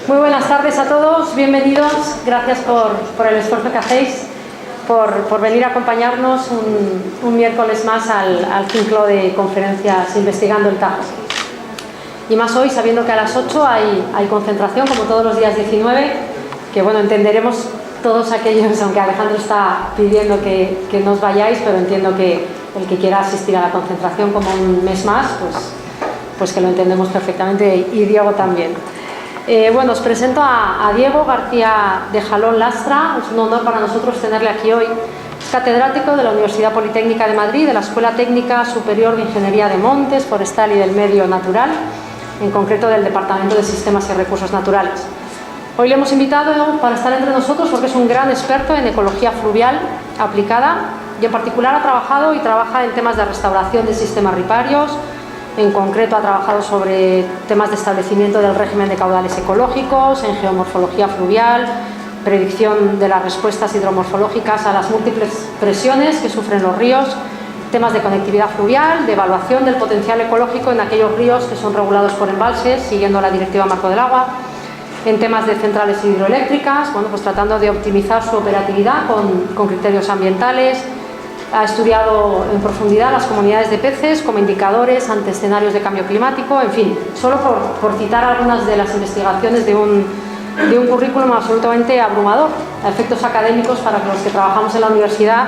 Muy buenas tardes a todos, bienvenidos, gracias por el esfuerzo que hacéis, por venir a acompañarnos un miércoles más al ciclo de conferencias Investigando el Tajo. Y más hoy, sabiendo que a las 8 hay concentración, como todos los días 19, que bueno, entenderemos todos aquellos, aunque Alejandro está pidiendo que no os vayáis, pero entiendo que el que quiera asistir a la concentración como un mes más, pues que lo entendemos perfectamente, y Diego también. Bueno, os presento a Diego García de Jalón Lastra. Es un honor para nosotros tenerle aquí hoy. Es catedrático de la Universidad Politécnica de Madrid, de la Escuela Técnica Superior de Ingeniería de Montes, Forestal y del Medio Natural, en concreto del Departamento de Sistemas y Recursos Naturales. Hoy le hemos invitado para estar entre nosotros porque es un gran experto en ecología fluvial aplicada y en particular ha trabajado y trabaja en temas de restauración de sistemas riparios. En concreto ha trabajado sobre temas de establecimiento del régimen de caudales ecológicos, en geomorfología fluvial, predicción de las respuestas hidromorfológicas a las múltiples presiones que sufren los ríos, temas de conectividad fluvial, de evaluación del potencial ecológico en aquellos ríos que son regulados por embalses, siguiendo la Directiva Marco del Agua, en temas de centrales hidroeléctricas, bueno, pues tratando de optimizar su operatividad con criterios ambientales. Ha estudiado en profundidad las comunidades de peces como indicadores ante escenarios de cambio climático, en fin, solo por citar algunas de las investigaciones de un currículum absolutamente abrumador. A efectos académicos, para los que trabajamos en la universidad,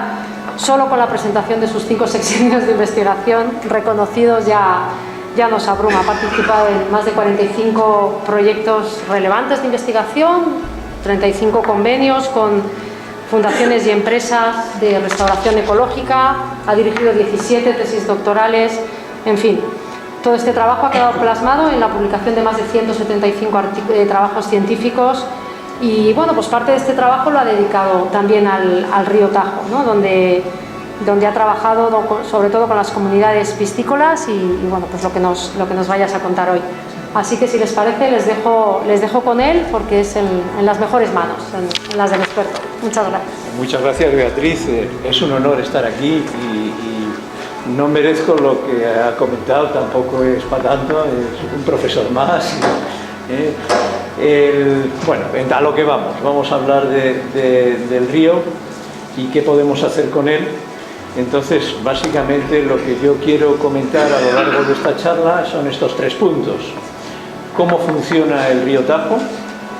solo con la presentación de sus 5 secciones de investigación reconocidos ya nos abruma. Ha participado en más de 45 proyectos relevantes de investigación, 35 convenios con fundaciones y empresas de restauración ecológica, ha dirigido 17 tesis doctorales, en fin. Todo este trabajo ha quedado plasmado en la publicación de más de 175 trabajos científicos y, bueno, pues parte de este trabajo lo ha dedicado también al río Tajo, ¿no? donde ha trabajado sobre todo con las comunidades piscícolas y bueno, pues lo que nos vayas a contar hoy. Así que si les parece les dejo con él porque es en las mejores manos, en las del experto. Muchas gracias. Muchas gracias, Beatriz. Es un honor estar aquí y no merezco lo que ha comentado, tampoco es para tanto, es un profesor más. Bueno, a lo que vamos a hablar del río y qué podemos hacer con él. Entonces, básicamente lo que yo quiero comentar a lo largo de esta charla son estos 3 puntos. Cómo funciona el río Tajo,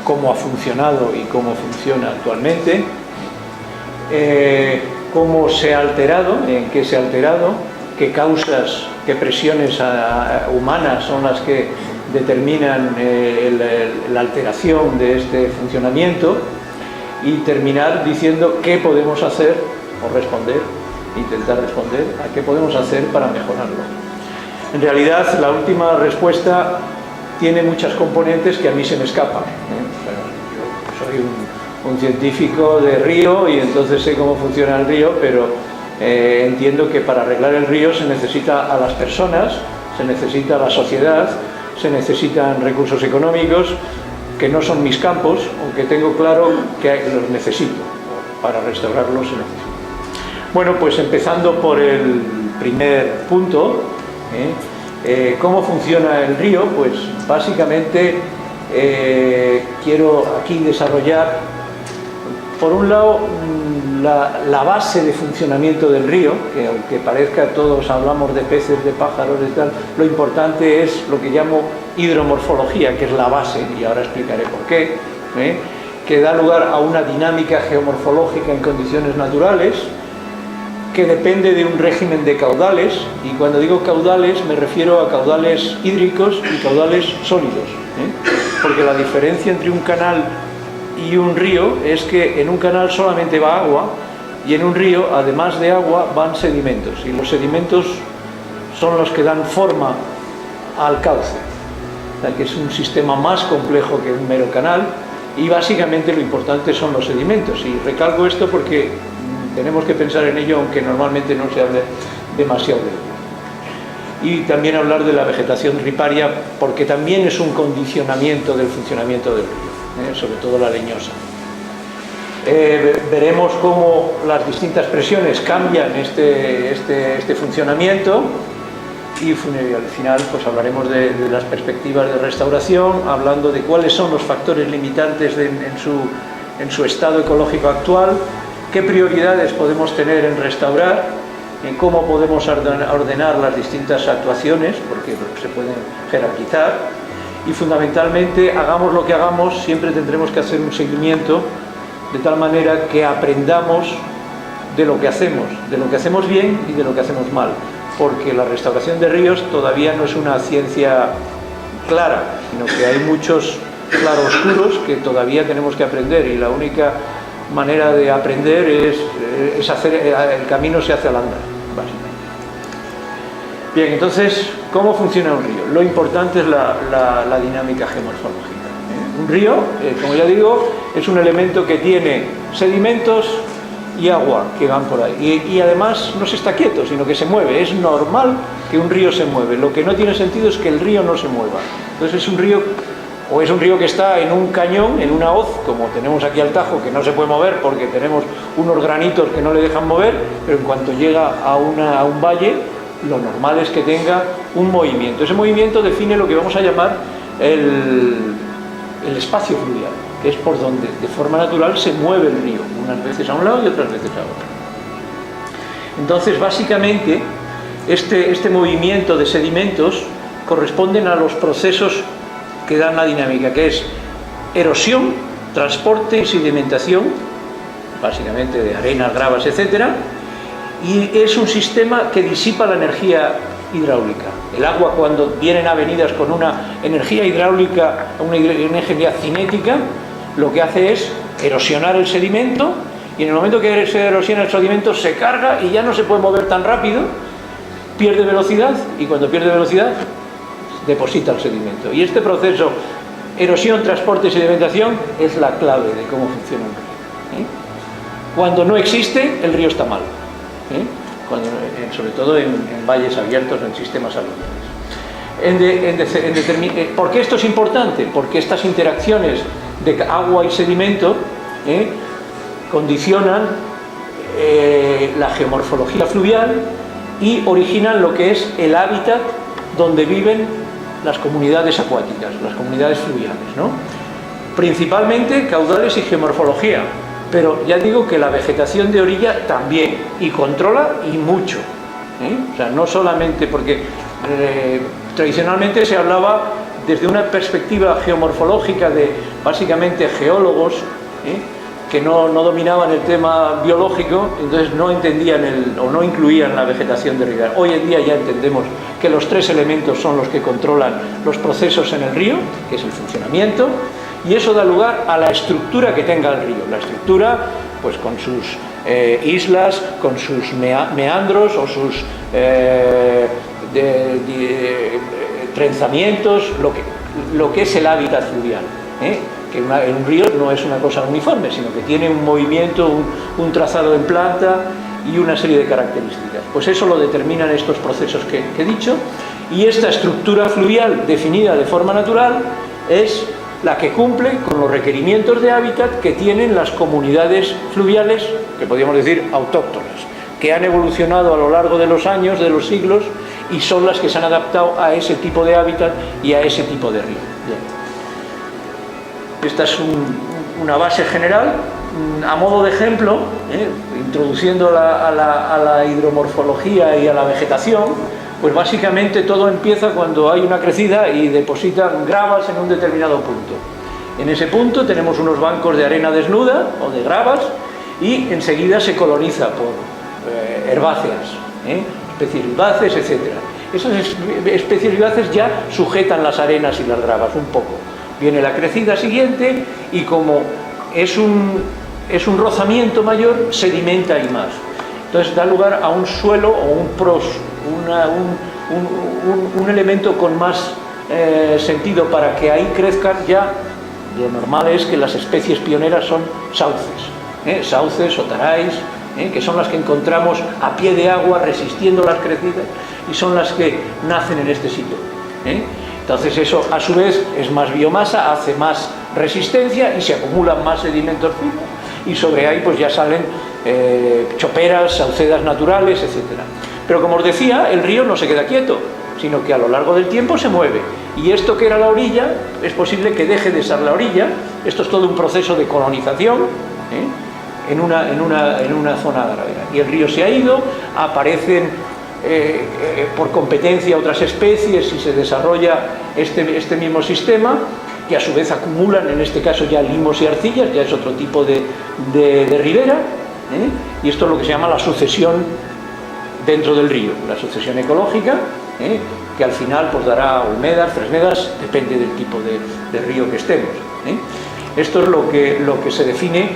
cómo ha funcionado y cómo funciona actualmente, cómo se ha alterado, en qué se ha alterado, qué causas, qué presiones humanas son las que determinan la alteración de este funcionamiento y terminar diciendo qué podemos hacer o intentar responder a qué podemos hacer para mejorarlo. En realidad, la última respuesta tiene muchas componentes que a mí se me escapan. Yo soy un científico de río y entonces sé cómo funciona el río, pero entiendo que para arreglar el río se necesita a las personas, se necesita a la sociedad, se necesitan recursos económicos, que no son mis campos, aunque tengo claro que los necesito. Para restaurarlos se necesita. Bueno, pues empezando por el primer punto, ¿cómo funciona el río? Pues básicamente quiero aquí desarrollar, por un lado, la base de funcionamiento del río, que aunque parezca todos hablamos de peces, de pájaros y tal, lo importante es lo que llamo hidromorfología, que es la base, y ahora explicaré por qué, que da lugar a una dinámica geomorfológica en condiciones naturales, que depende de un régimen de caudales, y cuando digo caudales me refiero a caudales hídricos y caudales sólidos, porque la diferencia entre un canal y un río es que en un canal solamente va agua y en un río, además de agua, van sedimentos, y los sedimentos son los que dan forma al cauce, o sea, que es un sistema más complejo que un mero canal, y básicamente lo importante son los sedimentos, y recalco esto porque tenemos que pensar en ello, aunque normalmente no se hable demasiado de ello. Y también hablar de la vegetación riparia, porque también es un condicionamiento del funcionamiento del río, sobre todo la leñosa. Veremos cómo las distintas presiones cambian este funcionamiento y al final pues hablaremos de las perspectivas de restauración, hablando de cuáles son los factores limitantes en su estado ecológico actual, qué prioridades podemos tener en restaurar, en cómo podemos ordenar las distintas actuaciones, porque se pueden jerarquizar, y fundamentalmente, hagamos lo que hagamos, siempre tendremos que hacer un seguimiento de tal manera que aprendamos de lo que hacemos bien y de lo que hacemos mal, porque la restauración de ríos todavía no es una ciencia clara, sino que hay muchos claroscuros que todavía tenemos que aprender, y la única manera de aprender es hacer, el camino se hace al andar, básicamente. Bien, entonces, ¿cómo funciona un río? Lo importante es la dinámica geomorfológica. Un río, como ya digo, es un elemento que tiene sedimentos y agua que van por ahí, y además no se está quieto, sino que se mueve. Es normal que un río se mueve. Lo que no tiene sentido es que el río no se mueva. Entonces es un río, o es un río que está en un cañón, en una hoz, como tenemos aquí al Tajo, que no se puede mover porque tenemos unos granitos que no le dejan mover, pero en cuanto llega a un valle, lo normal es que tenga un movimiento. Ese movimiento define lo que vamos a llamar el espacio fluvial, que es por donde de forma natural se mueve el río, unas veces a un lado y otras veces a otro. Entonces, básicamente, este movimiento de sedimentos corresponden a los procesos que dan la dinámica, que es erosión, transporte y sedimentación, básicamente de arenas, gravas, etcétera, y es un sistema que disipa la energía hidráulica. El agua, cuando vienen avenidas con una energía hidráulica, una energía cinética, lo que hace es erosionar el sedimento, y en el momento que se erosiona el sedimento se carga y ya no se puede mover tan rápido, pierde velocidad, y cuando pierde velocidad deposita el sedimento. Y este proceso, erosión, transporte y sedimentación, es la clave de cómo funciona un río. Cuando no existe, el río está mal. Sobre todo en valles abiertos, en sistemas aluviales. ¿Por qué esto es importante? Porque estas interacciones de agua y sedimento condicionan la geomorfología fluvial y originan lo que es el hábitat donde viven las comunidades acuáticas, las comunidades fluviales, ¿no? Principalmente caudales y geomorfología, pero ya digo que la vegetación de orilla también, y controla y mucho, o sea, no solamente porque tradicionalmente se hablaba desde una perspectiva geomorfológica de básicamente geólogos que no dominaban el tema biológico, entonces no entendían o no incluían la vegetación de orilla. Hoy en día ya entendemos que los tres elementos son los que controlan los procesos en el río, que es el funcionamiento, y eso da lugar a la estructura que tenga el río. La estructura, pues con sus islas, con sus meandros o sus trenzamientos, lo que es el hábitat fluvial. Que un río no es una cosa uniforme, sino que tiene un movimiento, un trazado en planta y una serie de características. Pues eso lo determinan estos procesos que he dicho, y esta estructura fluvial definida de forma natural es la que cumple con los requerimientos de hábitat que tienen las comunidades fluviales, que podríamos decir autóctonas, que han evolucionado a lo largo de los años, de los siglos, y son las que se han adaptado a ese tipo de hábitat y a ese tipo de río. Bien. Esta es una base general. A modo de ejemplo, introduciendo a la hidromorfología y a la vegetación, pues básicamente todo empieza cuando hay una crecida y depositan gravas en un determinado punto. En ese punto tenemos unos bancos de arena desnuda o de gravas, y enseguida se coloniza por herbáceas, especies vivaces, etc. Esas especies vivaces ya sujetan las arenas y las gravas un poco. Viene la crecida siguiente y, como es un rozamiento mayor, sedimenta y más. Entonces da lugar a un suelo o un elemento con más sentido para que ahí crezcan. Ya lo normal es que las especies pioneras son sauces o taráis, que son las que encontramos a pie de agua resistiendo las crecidas, y son las que nacen en este sitio. Entonces eso, a su vez, es más biomasa, hace más resistencia y se acumulan más sedimentos finos, y sobre ahí pues ya salen choperas, saucedas naturales, etc. Pero como os decía, el río no se queda quieto. sino que a lo largo del tiempo se mueve. Y esto que era la orilla, es posible que deje de ser la orilla. Esto es todo un proceso de colonización, en una zona agravera. Y el río se ha ido, aparecen por competencia otras especies y se desarrolla este mismo sistema, que a su vez acumulan, en este caso ya limos y arcillas, ya es otro tipo de ribera, y esto es lo que se llama la sucesión dentro del río, la sucesión ecológica, que al final pues dará olmedas, fresnedas, depende del tipo de río que estemos. Esto es lo que se define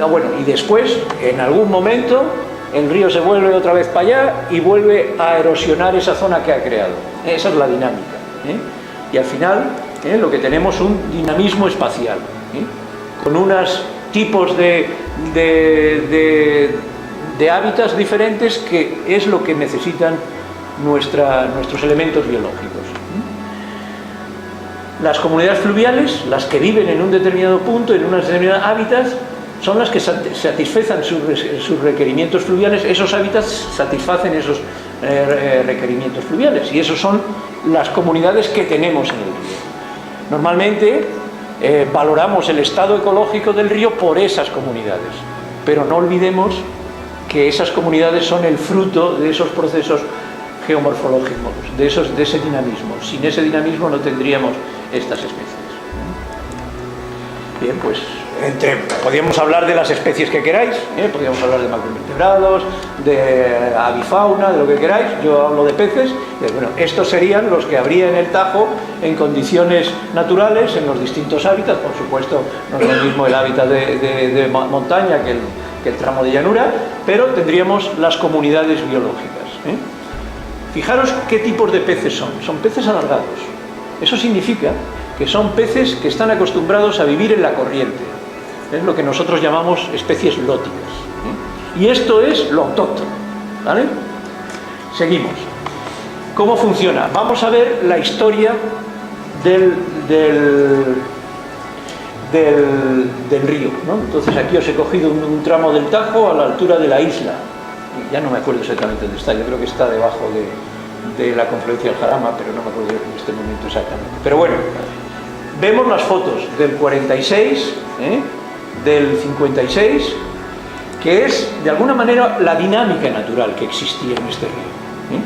bueno, y después, en algún momento, el río se vuelve otra vez para allá y vuelve a erosionar esa zona que ha creado. Esa es la dinámica. Y al final, lo que tenemos es un dinamismo espacial, con unos tipos de hábitats diferentes, que es lo que necesitan nuestros elementos biológicos. Las comunidades fluviales, las que viven en un determinado punto, en unos determinados hábitats, son las que satisfacen sus requerimientos fluviales. Esos hábitats satisfacen esos requerimientos fluviales, y esos son las comunidades que tenemos en el río. Normalmente valoramos el estado ecológico del río por esas comunidades, pero no olvidemos que esas comunidades son el fruto de esos procesos geomorfológicos, de ese dinamismo. Sin ese dinamismo no tendríamos estas especies. Bien, pues podríamos hablar de las especies que queráis, podríamos hablar de macroinvertebrados, de avifauna, de lo que queráis. Yo hablo de peces. Bueno, estos serían los que habría en el Tajo en condiciones naturales, en los distintos hábitats. Por supuesto, no es lo mismo el hábitat de montaña que el tramo de llanura, pero tendríamos las comunidades biológicas. Fijaros qué tipos de peces son. Son peces alargados. Eso significa que son peces que están acostumbrados a vivir en la corriente. Es lo que nosotros llamamos especies lóticas. Y esto es lo autóctono. ¿Vale? Seguimos. ¿Cómo funciona? Vamos a ver la historia del río, ¿no? Entonces aquí os he cogido un tramo del Tajo a la altura de la isla. Ya no me acuerdo exactamente dónde está. Yo creo que está debajo de la confluencia del Jarama, pero no me acuerdo en este momento exactamente. Pero bueno, vemos las fotos del 46, del 56, que es de alguna manera la dinámica natural que existía en este río.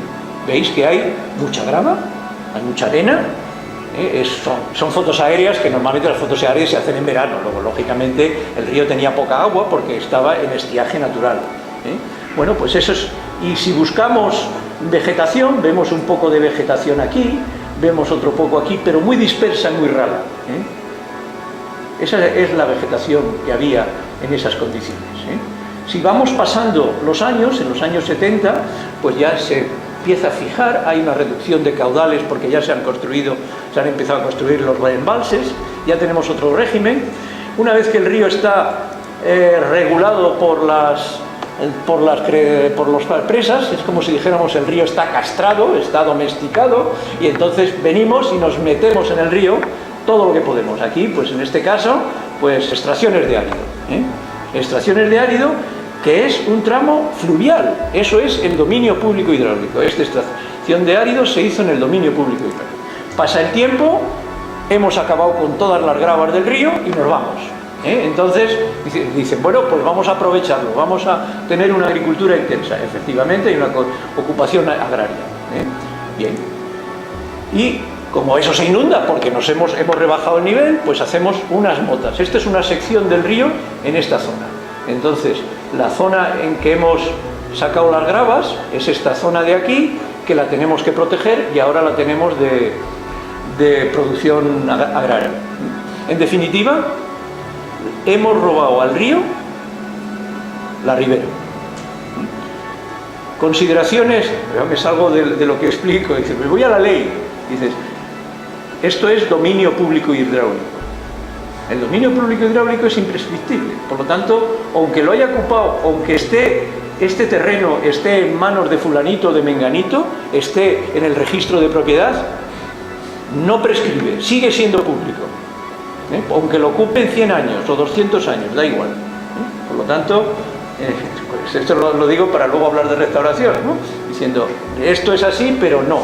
Veis que hay mucha grava, hay mucha arena. Son fotos aéreas, que normalmente las fotos aéreas se hacen en verano. Luego, lógicamente, el río tenía poca agua porque estaba en estiaje natural. Bueno, pues eso es. Y si buscamos vegetación, vemos un poco de vegetación aquí, vemos otro poco aquí, pero muy dispersa y muy rara. Esa es la vegetación que había en esas condiciones. Si vamos pasando los años, en los años 70, pues ya se empieza a fijar, hay una reducción de caudales porque ya se han empezado a construir los embalses, ya tenemos otro régimen. Una vez que el río está regulado por las presas, es como si dijéramos el río está castrado, está domesticado, y entonces venimos y nos metemos en el río todo lo que podemos. Aquí, pues en este caso, pues extracciones de árido. Extracciones de árido, que es un tramo fluvial. Eso es el dominio público hidráulico. Esta extracción de árido se hizo en el dominio público hidráulico. Pasa el tiempo, hemos acabado con todas las gravas del río y nos vamos. Entonces dicen, bueno, pues vamos a aprovecharlo, vamos a tener una agricultura intensa. Efectivamente, hay una ocupación agraria. Bien. Y como eso se inunda porque hemos rebajado el nivel, pues hacemos unas motas. Esta es una sección del río en esta zona. Entonces, la zona en que hemos sacado las gravas es esta zona de aquí, que la tenemos que proteger, y ahora la tenemos de producción agraria. En definitiva, hemos robado al río la ribera. Consideraciones, me salgo de lo que explico, dices, me voy a la ley, dices, esto es dominio público hidráulico. El dominio público hidráulico es imprescriptible, por lo tanto, aunque lo haya ocupado, aunque este terreno esté en manos de fulanito o de menganito, esté en el registro de propiedad, no prescribe, sigue siendo público. Aunque lo ocupen 100 años o 200 años, da igual. Por lo tanto, pues esto lo digo para luego hablar de restauración, ¿no? Diciendo, esto es así, pero no.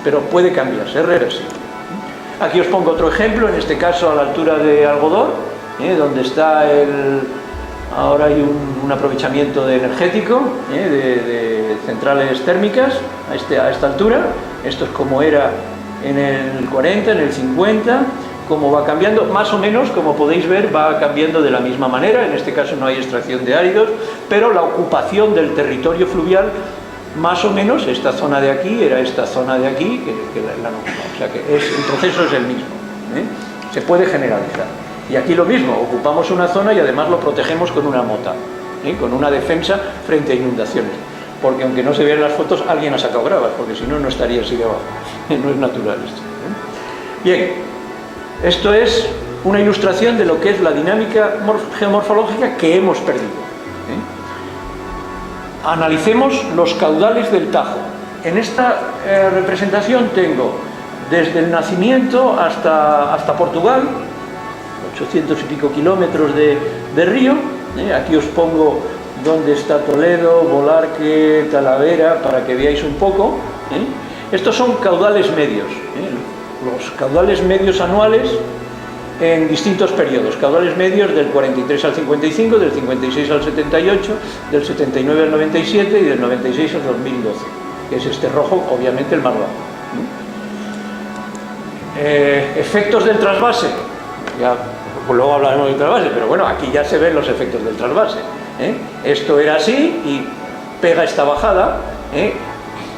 pero puede cambiarse, es reversible. Aquí os pongo otro ejemplo, en este caso a la altura de Algodón, donde está ahora hay un aprovechamiento energético de centrales térmicas a esta altura. Esto es como era en el 40, en el 50, cómo va cambiando, más o menos, como podéis ver, va cambiando de la misma manera. En este caso no hay extracción de áridos, pero la ocupación del territorio fluvial, más o menos, esta zona de aquí era esta zona de aquí, que la han ocupado. O sea que el proceso es el mismo, se puede generalizar. Y aquí lo mismo, ocupamos una zona y además lo protegemos con una mota, con una defensa frente a inundaciones. Porque aunque no se vean las fotos, alguien ha sacado gravas, porque si no, no estaría así de abajo. No es natural esto. Bien, esto es una ilustración de lo que es la dinámica geomorfológica que hemos perdido. Analicemos los caudales del Tajo. En esta representación tengo desde el nacimiento hasta Portugal, 800 y pico kilómetros de río. Aquí os pongo dónde está Toledo, Bolarque, Talavera, para que veáis un poco. Estos son caudales medios, los caudales medios anuales en distintos periodos, caudales medios del 43 al 55, del 56 al 78, del 79 al 97 y del 96 al 2012, que es este rojo, obviamente el más bajo. Efectos del trasvase, ya pues luego hablaremos del trasvase, pero bueno, aquí ya se ven los efectos del trasvase. Esto era así y pega esta bajada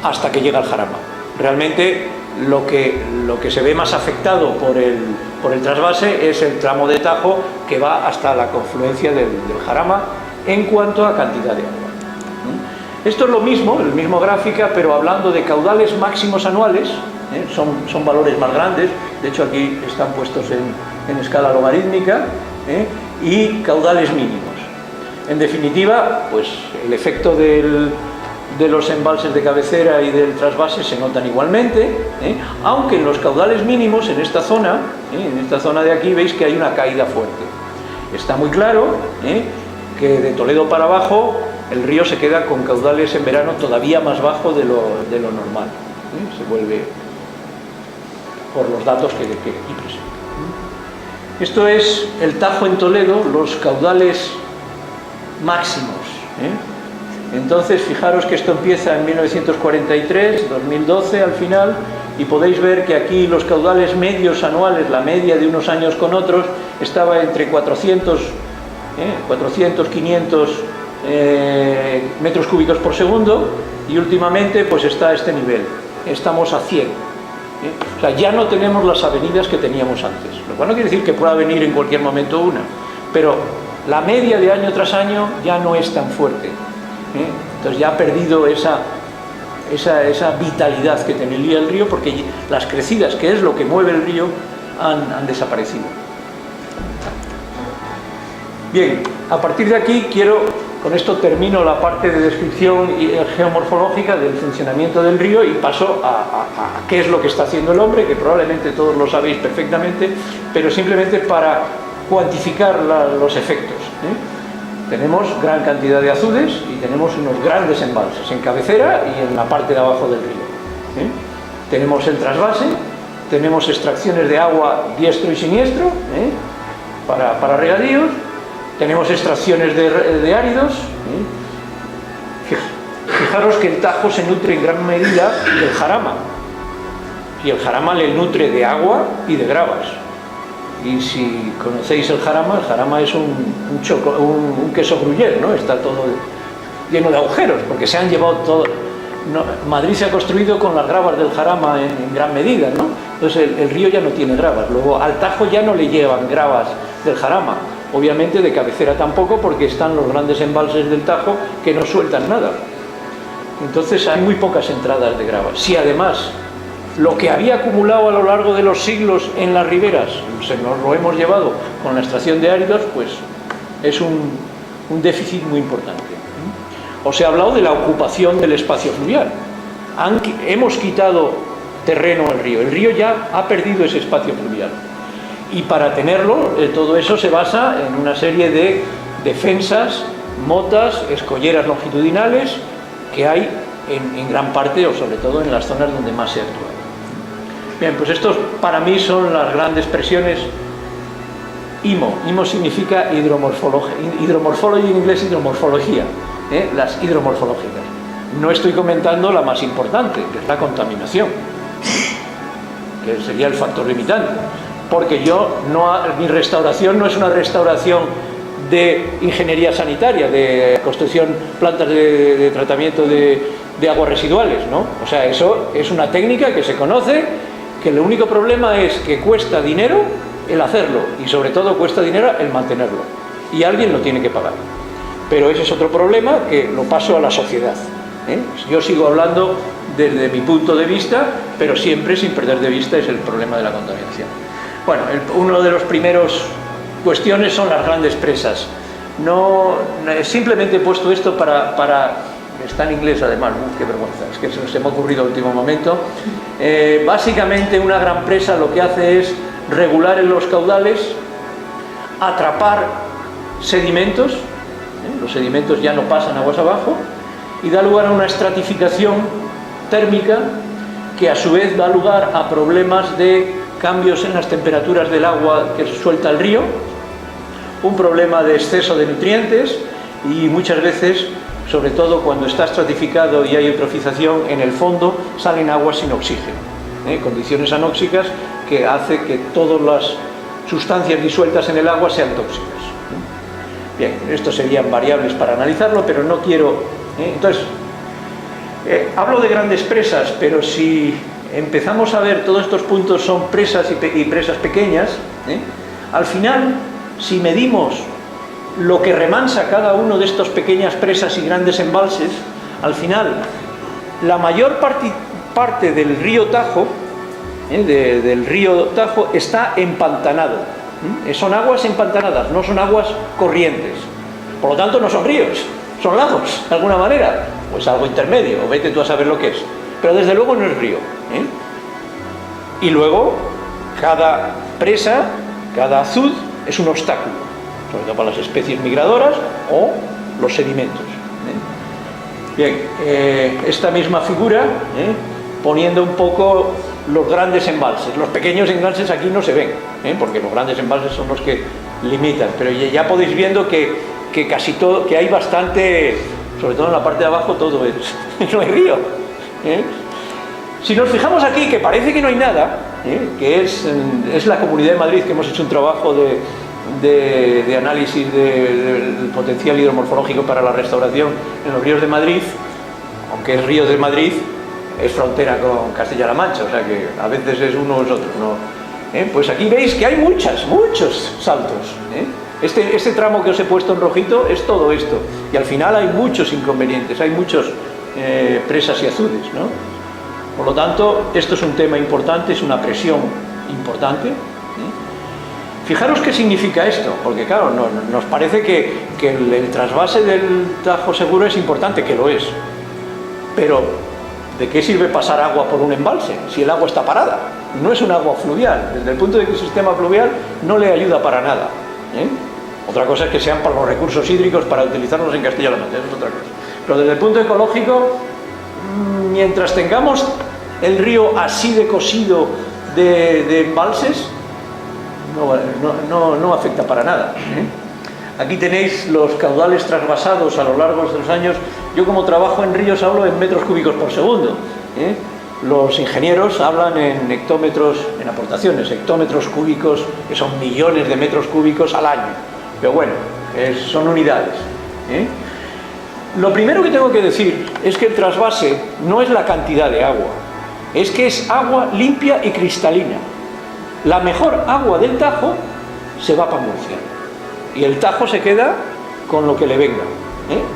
hasta que llega al Jarama. Realmente lo que se ve más afectado por el trasvase es el tramo de Tajo que va hasta la confluencia del Jarama en cuanto a cantidad de agua. Esto es lo mismo, el mismo gráfica, pero hablando de caudales máximos anuales, son valores más grandes, de hecho aquí están puestos en escala logarítmica, y caudales mínimos. En definitiva, pues el efecto de los embalses de cabecera y del trasvase se notan igualmente, aunque en los caudales mínimos, en esta zona de aquí, veis que hay una caída fuerte. Está muy claro que de Toledo para abajo el río se queda con caudales en verano todavía más bajo de lo normal. Se vuelve por los datos que aquí presento. Esto es el Tajo en Toledo, los caudales máximos. Entonces, fijaros que esto empieza en 1943, 2012 al final, y podéis ver que aquí los caudales medios anuales, la media de unos años con otros, estaba entre 400, 500 metros cúbicos por segundo, y últimamente pues está a este nivel, estamos a 100. O sea, ya no tenemos las avenidas que teníamos antes, lo cual no quiere decir que pueda venir en cualquier momento una, pero la media de año tras año ya no es tan fuerte. Entonces ya ha perdido esa vitalidad que tenía el río, porque las crecidas, que es lo que mueve el río, han desaparecido. Bien, a partir de aquí con esto termino la parte de descripción geomorfológica del funcionamiento del río y paso a qué es lo que está haciendo el hombre, que probablemente todos lo sabéis perfectamente, pero simplemente para cuantificar los efectos. Tenemos gran cantidad de azudes y tenemos unos grandes embalses en cabecera y en la parte de abajo del río. Tenemos el trasvase, tenemos extracciones de agua diestro y siniestro para regadíos, tenemos extracciones de áridos. Fijaros que el Tajo se nutre en gran medida del Jarama, y el Jarama le nutre de agua y de gravas. Y si conocéis el Jarama es un queso gruyère, ¿no? Está todo lleno de agujeros, porque se han llevado todo. Madrid se ha construido con las gravas del Jarama en gran medida, ¿no? Entonces el río ya no tiene gravas. Luego al Tajo ya no le llevan gravas del Jarama, obviamente de cabecera tampoco, porque están los grandes embalses del Tajo que no sueltan nada. Entonces hay muy pocas entradas de gravas. Si además lo que había acumulado a lo largo de los siglos en las riberas se nos lo hemos llevado con la extracción de áridos, pues es un déficit muy importante. Os he hablado de la ocupación del espacio fluvial. Hemos quitado terreno al río. El río ya ha perdido ese espacio fluvial. Y para tenerlo, todo eso se basa en una serie de defensas, motas, escolleras longitudinales que hay en gran parte, o sobre todo en las zonas donde más se actúa. Bien, pues estos para mí son las grandes presiones. IMO. IMO significa hidromorfología en inglés, hidromorfología, las hidromorfológicas. No estoy comentando la más importante, que es la contaminación, que sería el factor limitante, porque mi restauración no es una restauración de ingeniería sanitaria, de construcción, plantas de tratamiento de aguas residuales, ¿no? O sea, eso es una técnica que se conoce, que el único problema es que cuesta dinero el hacerlo, y sobre todo cuesta dinero el mantenerlo, y alguien lo tiene que pagar. Pero ese es otro problema que lo paso a la sociedad, ¿eh? Yo sigo hablando desde mi punto de vista, pero siempre sin perder de vista es el problema de la contaminación. Bueno, uno de los primeros cuestiones son las grandes presas. No, simplemente he puesto esto para está en inglés además, qué vergüenza, es que se me ha ocurrido al último momento. Básicamente una gran presa lo que hace es regular en los caudales, atrapar sedimentos, los sedimentos ya no pasan aguas abajo, y da lugar a una estratificación térmica que a su vez da lugar a problemas de cambios en las temperaturas del agua que suelta el río, un problema de exceso de nutrientes, y muchas veces, sobre todo cuando está estratificado y hay eutrofización, en el fondo salen aguas sin oxígeno, condiciones anóxicas que hace que todas las sustancias disueltas en el agua sean tóxicas. Bien, estos serían variables para analizarlo, pero no quiero... Entonces, hablo de grandes presas, pero si empezamos a ver todos estos puntos son presas y presas pequeñas, al final, si medimos lo que remansa cada uno de estos pequeñas presas y grandes embalses, al final, la mayor parte del río Tajo, del río Tajo, está empantanado. Son aguas empantanadas, no son aguas corrientes. Por lo tanto, no son ríos, son lagos, de alguna manera. Pues algo intermedio, o vete tú a saber lo que es. Pero desde luego no es río. Y luego, cada presa, cada azud, es un obstáculo, sobre todo para las especies migradoras o los sedimentos. Bien, esta misma figura, poniendo un poco los grandes embalses. Los pequeños embalses aquí no se ven, porque los grandes embalses son los que limitan, pero ya podéis viendo que casi todo, que hay bastante, sobre todo en la parte de abajo, todo es, no hay río. Si nos fijamos aquí, que parece que no hay nada, que es la Comunidad de Madrid, que hemos hecho un trabajo de análisis del potencial hidromorfológico para la restauración en los ríos de Madrid, aunque es río de Madrid, es frontera con Castilla-La Mancha, o sea que a veces es uno o es otro, ¿no? Pues aquí veis que hay muchos saltos. Este tramo que os he puesto en rojito es todo esto, y al final hay muchos inconvenientes, hay muchos presas y azudes, ¿no? Por lo tanto, esto es un tema importante, es una presión importante. Fijaros qué significa esto, porque claro, nos parece que el trasvase del Tajo Seguro es importante, que lo es, pero ¿de qué sirve pasar agua por un embalse si el agua está parada? No es un agua fluvial, desde el punto de vista del sistema fluvial no le ayuda para nada. Otra cosa es que sean para los recursos hídricos para utilizarlos en Castilla-La Mancha, eso es otra cosa. Pero desde el punto ecológico, mientras tengamos el río así de cosido de embalses, no afecta para nada. Aquí tenéis los caudales trasvasados a lo largo de los años. Yo, como trabajo en ríos, hablo en metros cúbicos por segundo. Los ingenieros hablan en hectómetros, en aportaciones, hectómetros cúbicos, que son millones de metros cúbicos al año. Pero bueno, son unidades. Lo primero que tengo que decir es que el trasvase no es la cantidad de agua, es que es agua limpia y cristalina. La mejor agua del Tajo se va para Murcia y el Tajo se queda con lo que le venga.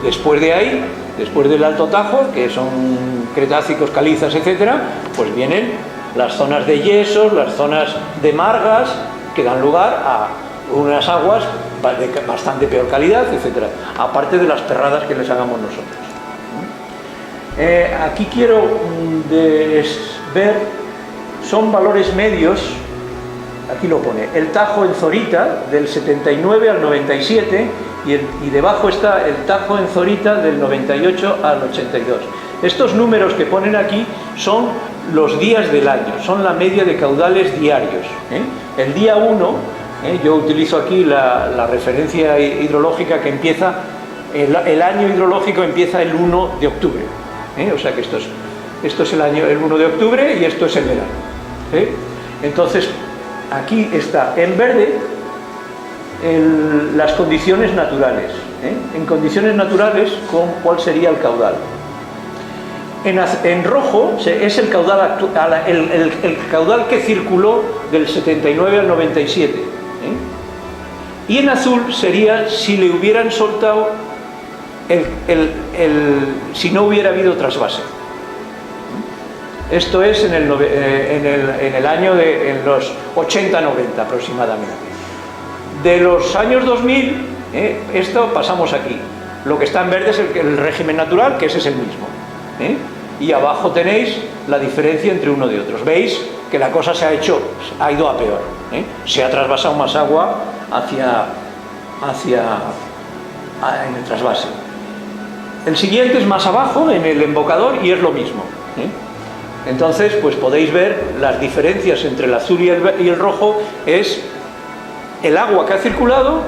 Después de ahí, después del Alto Tajo, que son cretácicos, calizas, etcétera, pues vienen las zonas de yesos, las zonas de margas, que dan lugar a unas aguas de bastante peor calidad, etcétera, aparte de las perradas que les hagamos nosotros. Aquí quiero ver, son valores medios. Aquí lo pone, el Tajo en Zorita del 79 al 97 y debajo está el Tajo en Zorita del 98 al 82. Estos números que ponen aquí son los días del año, son la media de caudales diarios. El día 1, yo utilizo aquí la referencia hidrológica que empieza, el año hidrológico empieza el 1 de octubre. O sea que esto es el año, el 1 de octubre, y esto es el verano. Entonces, aquí está en verde las condiciones naturales. En condiciones naturales, ¿cuál sería el caudal? En rojo es el caudal, el caudal que circuló del 79 al 97. Y en azul sería si le hubieran soltado si no hubiera habido trasvase. Esto es en el año en los 80-90 aproximadamente. De los años 2000, esto pasamos aquí. Lo que está en verde es el régimen natural, que ese es el mismo. Y abajo tenéis la diferencia entre uno y otros. Veis que la cosa ha ido a peor. Se ha trasvasado más agua en el trasvase. El siguiente es más abajo, en el embocador, y es lo mismo. Entonces, pues podéis ver las diferencias entre el azul y el rojo. Es el agua que ha circulado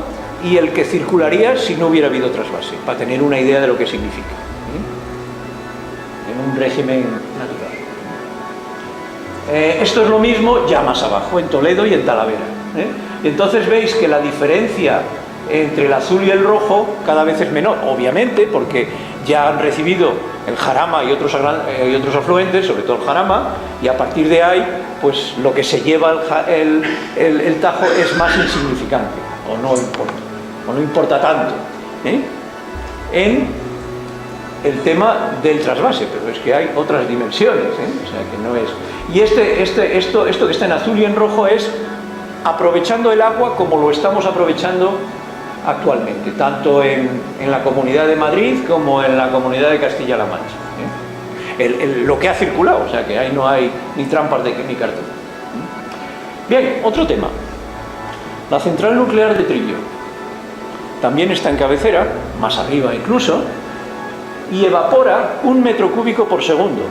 y el que circularía si no hubiera habido trasvase, para tener una idea de lo que significa en un régimen natural. Esto es lo mismo ya más abajo, en Toledo y en Talavera. Y entonces veis que la diferencia entre el azul y el rojo cada vez es menor, obviamente, porque ya han recibido el Jarama y otros afluentes, sobre todo el Jarama, y a partir de ahí, pues lo que se lleva el Tajo es más insignificante, o no importa tanto, en el tema del trasvase, pero es que hay otras dimensiones, o sea que no es. Y esto que está en azul y en rojo es aprovechando el agua como lo estamos aprovechando actualmente, tanto en la Comunidad de Madrid como en la Comunidad de Castilla-La Mancha. Lo que ha circulado, o sea que ahí no hay ni trampas ni cartón. Bien, otro tema. La central nuclear de Trillo también está en cabecera, más arriba incluso, y evapora 1 metro cúbico por segundo,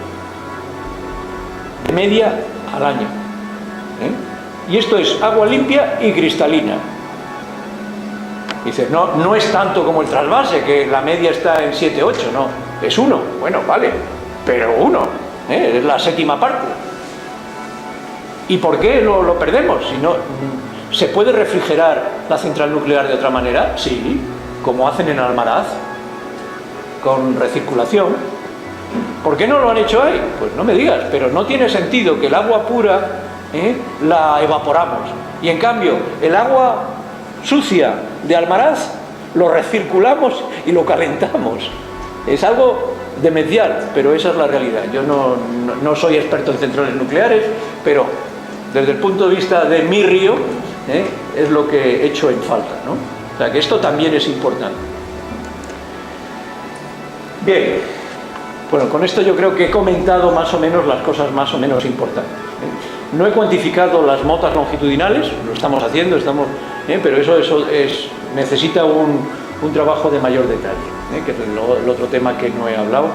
de media al año. Y esto es agua limpia y cristalina. Dices, no es tanto como el trasvase, que la media está en 7, 8, no, es 1. Bueno, vale, pero 1, es la séptima parte. ¿Y por qué lo perdemos? Si no, ¿se puede refrigerar la central nuclear de otra manera? Sí, como hacen en Almaraz, con recirculación. ¿Por qué no lo han hecho ahí? Pues no me digas, pero no tiene sentido que el agua pura la evaporamos, y en cambio el agua sucia de Almaraz lo recirculamos y lo calentamos. Es algo demencial, pero esa es la realidad. Yo no soy experto en centrales nucleares, pero desde el punto de vista de mi río, es lo que he hecho en falta, ¿no? O sea que esto también es importante. Bien, bueno, con esto yo creo que he comentado más o menos las cosas más o menos importantes. No he cuantificado las motas longitudinales, lo estamos haciendo, pero eso necesita un trabajo de mayor detalle, que es el otro tema que no he hablado,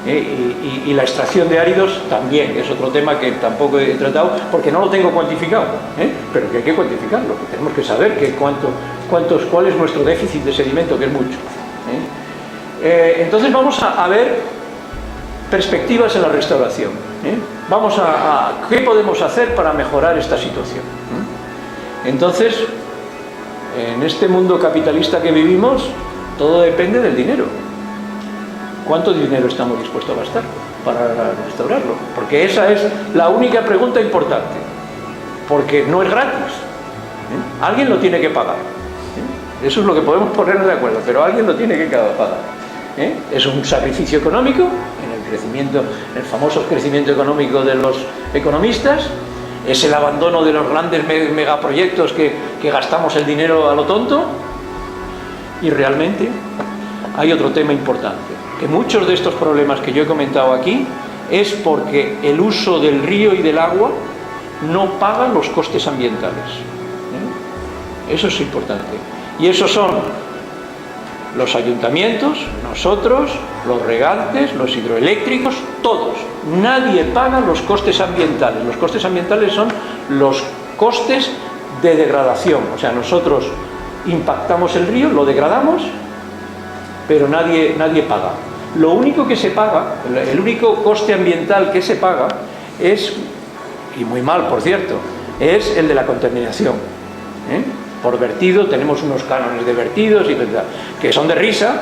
y la extracción de áridos también es otro tema que tampoco he tratado porque no lo tengo cuantificado, pero que hay que cuantificarlo, que tenemos que saber cuál es nuestro déficit de sedimento, que es mucho. Entonces vamos a ver perspectivas en la restauración. Vamos a qué podemos hacer para mejorar esta situación. Entonces, en este mundo capitalista que vivimos, todo depende del dinero. ¿Cuánto dinero estamos dispuestos a gastar para restaurarlo? Porque esa es la única pregunta importante. Porque no es gratis. Alguien lo tiene que pagar. Eso es lo que podemos ponernos de acuerdo, pero alguien lo tiene que pagar. Es un sacrificio económico, el famoso crecimiento económico de los economistas, es el abandono de los grandes megaproyectos que gastamos el dinero a lo tonto. Y realmente hay otro tema importante, que muchos de estos problemas que yo he comentado aquí es porque el uso del río y del agua no paga los costes ambientales. Eso es importante. Y esos son Los ayuntamientos, nosotros, los regantes, los hidroeléctricos, todos. Nadie paga los costes ambientales. Los costes ambientales son los costes de degradación. O sea, nosotros impactamos el río, lo degradamos, pero nadie paga. Lo único que se paga, el único coste ambiental que se paga es, y muy mal por cierto, es el de la contaminación. Por vertido tenemos unos cánones de vertidos y verdad, que son de risa,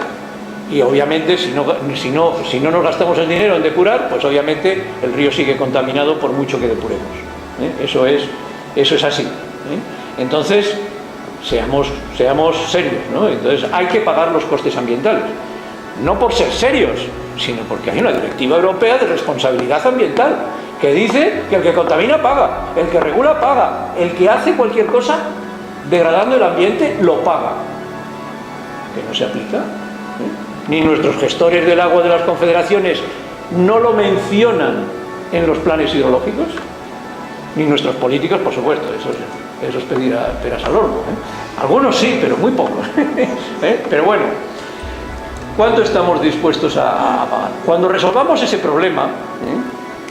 y obviamente si no nos gastamos el dinero en depurar, pues obviamente el río sigue contaminado por mucho que depuremos. Eso es así. Entonces seamos serios, ¿no? Entonces hay que pagar los costes ambientales, no por ser serios, sino porque hay una directiva europea de responsabilidad ambiental que dice que el que contamina paga, el que regula paga, el que hace cualquier cosa degradando el ambiente lo paga. Que no se aplica, ni nuestros gestores del agua de las confederaciones no lo mencionan en los planes hidrológicos, ni nuestros políticos, por supuesto. Eso es pedir peras al horno, Algunos sí, pero muy pocos. Pero bueno, ¿cuánto estamos dispuestos a pagar? Cuando resolvamos ese problema,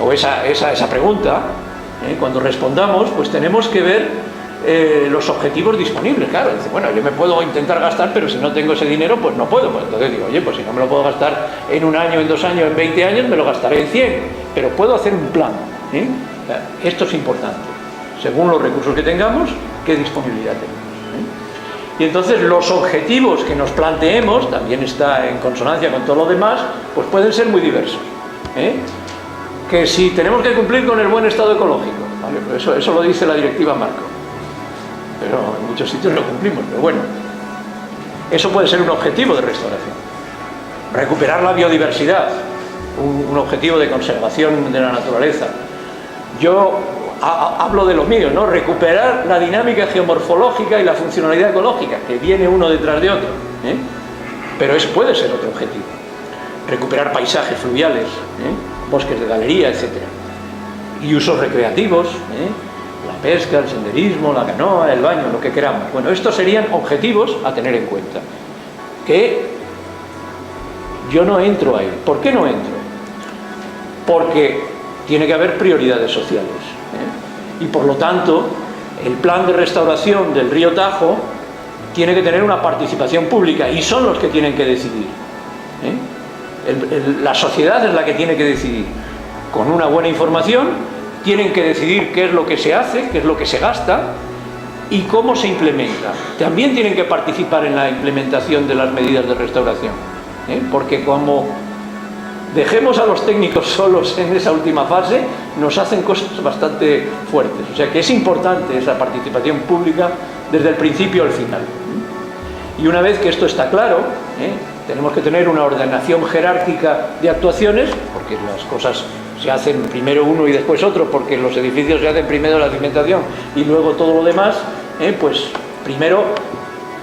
o esa pregunta, cuando respondamos, pues tenemos que ver los objetivos disponibles. Claro, dice, bueno, yo me puedo intentar gastar, pero si no tengo ese dinero, pues no puedo. Pues entonces digo, oye, pues si no me lo puedo gastar en un año, en 2 años, en 20 años, me lo gastaré en 100, pero puedo hacer un plan. Esto es importante. Según los recursos que tengamos, qué disponibilidad tenemos. Y entonces los objetivos que nos planteemos, también está en consonancia con todo lo demás, pues pueden ser muy diversos. Que si tenemos que cumplir con el buen estado ecológico, ¿vale? Pues eso lo dice la directiva Marco, pero en muchos sitios lo cumplimos, pero bueno, eso puede ser un objetivo de restauración. Recuperar la biodiversidad, un objetivo de conservación de la naturaleza. Yo hablo de lo mío, ¿no? Recuperar la dinámica geomorfológica y la funcionalidad ecológica, que viene uno detrás de otro, pero eso puede ser otro objetivo. Recuperar paisajes fluviales, bosques de galería, etc. Y usos recreativos, la pesca, el senderismo, la canoa, el baño, lo que queramos. Bueno, estos serían objetivos a tener en cuenta. Que yo no entro ahí. ¿Por qué no entro? Porque tiene que haber prioridades sociales. Y por lo tanto, el plan de restauración del río Tajo tiene que tener una participación pública, y son los que tienen que decidir. La sociedad es la que tiene que decidir. Con una buena información, tienen que decidir qué es lo que se hace, qué es lo que se gasta y cómo se implementa. También tienen que participar en la implementación de las medidas de restauración, porque como dejemos a los técnicos solos en esa última fase, nos hacen cosas bastante fuertes. O sea que es importante esa participación pública desde el principio al final. Y una vez que esto está claro, tenemos que tener una ordenación jerárquica de actuaciones, porque las cosas se hacen primero uno y después otro, porque los edificios se hacen primero la cimentación y luego todo lo demás, pues primero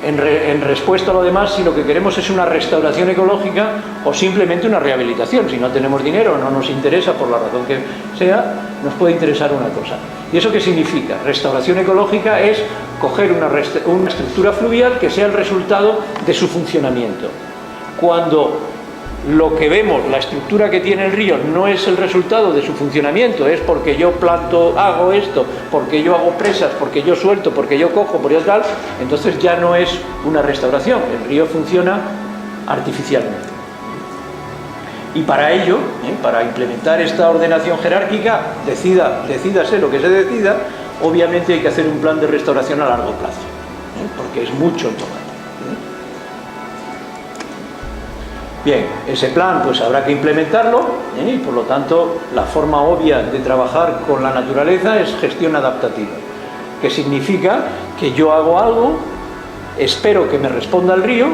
en respuesta a lo demás, si lo que queremos es una restauración ecológica o simplemente una rehabilitación. Si no tenemos dinero o no nos interesa, por la razón que sea, nos puede interesar una cosa. ¿Y eso qué significa? Restauración ecológica es coger una estructura fluvial que sea el resultado de su funcionamiento. Cuando lo que vemos, la estructura que tiene el río, no es el resultado de su funcionamiento, es porque yo planto, hago esto, porque yo hago presas, porque yo suelto, porque yo cojo, porque yo tal, entonces ya no es una restauración, el río funciona artificialmente. Y para ello, para implementar esta ordenación jerárquica, decídase lo que se decida, obviamente hay que hacer un plan de restauración a largo plazo, porque es mucho el tomate. Bien, ese plan pues habrá que implementarlo, y por lo tanto la forma obvia de trabajar con la naturaleza es gestión adaptativa, que significa que yo hago algo, espero que me responda el río,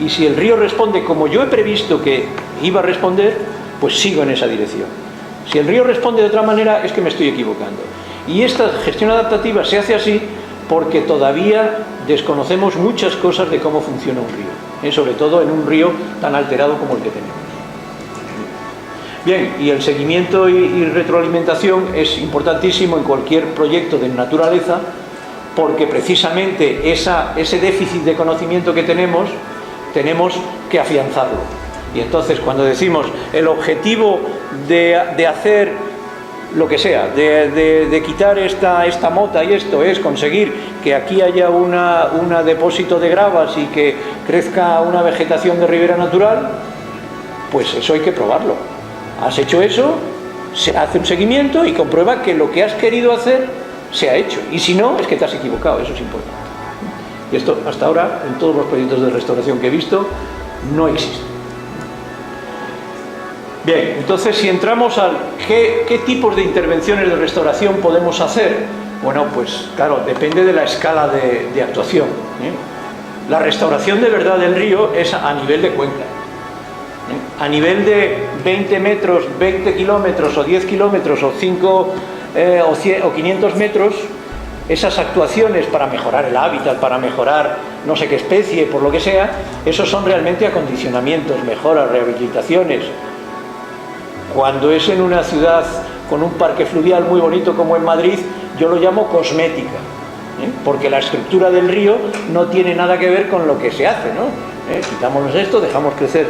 y si el río responde como yo he previsto que iba a responder, pues sigo en esa dirección. Si el río responde de otra manera, es que me estoy equivocando. Y esta gestión adaptativa se hace así porque todavía desconocemos muchas cosas de cómo funciona un río, sobre todo en un río tan alterado como el que tenemos. Bien, y el seguimiento y retroalimentación es importantísimo en cualquier proyecto de naturaleza, porque precisamente ese déficit de conocimiento que tenemos tenemos que afianzarlo. Y entonces cuando decimos el objetivo de hacer lo que sea, de quitar esta mota y esto es conseguir que aquí haya un depósito de gravas y que crezca una vegetación de ribera natural, pues eso hay que probarlo. Has hecho eso, se hace un seguimiento y comprueba que lo que has querido hacer se ha hecho. Y si no, es que te has equivocado, eso es importante. Y esto hasta ahora, en todos los proyectos de restauración que he visto, no existe. Bien, entonces si entramos al qué tipos de intervenciones de restauración podemos hacer, bueno, pues claro, depende de la escala de actuación, ¿eh? La restauración de verdad del río es a nivel de cuenca, ¿eh? A nivel de 20 metros, 20 kilómetros o 10 kilómetros o 5 o 100, o 500 metros, esas actuaciones para mejorar el hábitat, para mejorar no sé qué especie, por lo que sea, esos son realmente acondicionamientos, mejoras, rehabilitaciones. Cuando es en una ciudad con un parque fluvial muy bonito como en Madrid, yo lo llamo cosmética, ¿eh? Porque la estructura del río no tiene nada que ver con lo que se hace, ¿no? Quitamos esto, dejamos crecer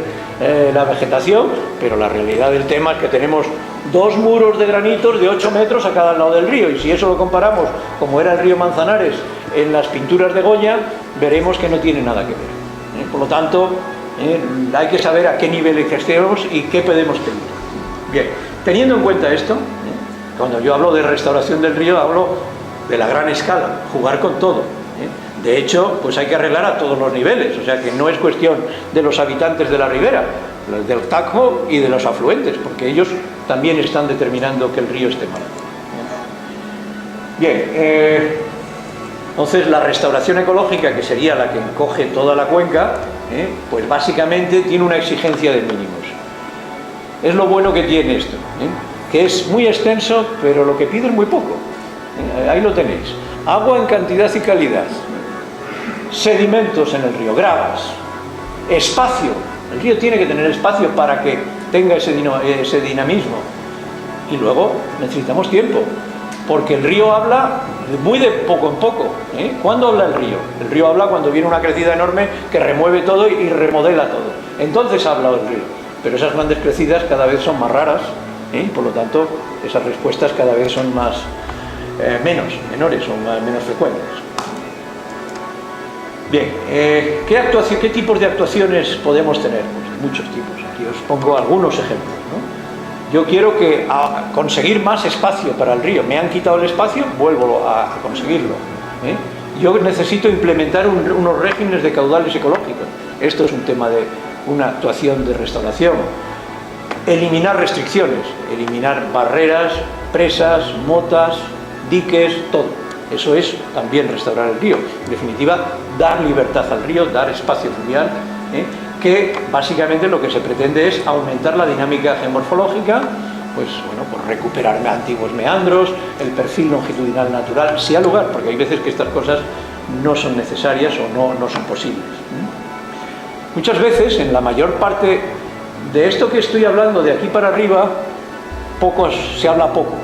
la vegetación, pero la realidad del tema es que tenemos 2 muros de granitos de 8 metros a cada lado del río, y si eso lo comparamos como era el río Manzanares en las pinturas de Goya, veremos que no tiene nada que ver, ¿eh? Por lo tanto, hay que saber a qué nivel estemos y qué podemos pedir. Bien, teniendo en cuenta esto, cuando yo hablo de restauración del río, hablo de la gran escala, jugar con todo. De hecho, pues hay que arreglar a todos los niveles, o sea que no es cuestión de los habitantes de la ribera, del Tajo y de los afluentes, porque ellos también están determinando que el río esté mal. Bien, entonces la restauración ecológica, que sería la que encoge toda la cuenca, pues básicamente tiene una exigencia de mínimos. Es lo bueno que tiene esto, que es muy extenso, pero lo que pide es muy poco. Ahí lo tenéis. Agua en cantidad y calidad. Sedimentos en el río, gravas. Espacio. El río tiene que tener espacio para que tenga ese dinamismo. Y luego necesitamos tiempo, porque el río habla muy de poco en poco. ¿Cuándo habla el río? El río habla cuando viene una crecida enorme que remueve todo y remodela todo. Entonces habla el río. Pero esas grandes crecidas cada vez son más raras, y por lo tanto esas respuestas cada vez son menores, son menos frecuentes. Bien, ¿qué tipos de actuaciones podemos tener? Pues muchos tipos. Aquí os pongo algunos ejemplos, ¿no? Yo quiero conseguir más espacio para el río. Me han quitado el espacio, vuelvo a conseguirlo, ¿eh? Yo necesito implementar unos regímenes de caudales ecológicos. Esto es un tema de una actuación de restauración. Eliminar restricciones, eliminar barreras, presas, motas, diques, todo. Eso es también restaurar el río. En definitiva, dar libertad al río, dar espacio fluvial, que básicamente lo que se pretende es aumentar la dinámica geomorfológica, pues bueno, pues recuperar antiguos meandros, el perfil longitudinal natural, si hay lugar, porque hay veces que estas cosas no son necesarias o no son posibles. Muchas veces, en la mayor parte de esto que estoy hablando de aquí para arriba, se habla poco.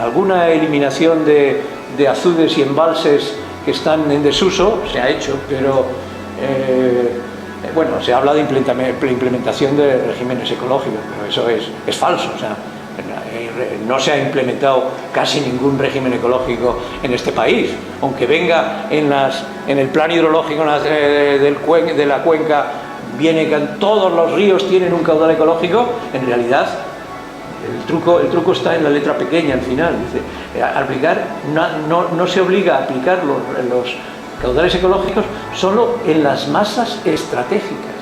Alguna eliminación de azudes y embalses que están en desuso se ha hecho, pero bueno, se habla de implementación de regímenes ecológicos, pero eso es falso. O sea, no se ha implementado casi ningún régimen ecológico en este país, aunque venga en el plan hidrológico de la cuenca, viene que todos los ríos tienen un caudal ecológico. En realidad el truco está en la letra pequeña al final. Dice, no se obliga a aplicar los caudales ecológicos solo en las masas estratégicas,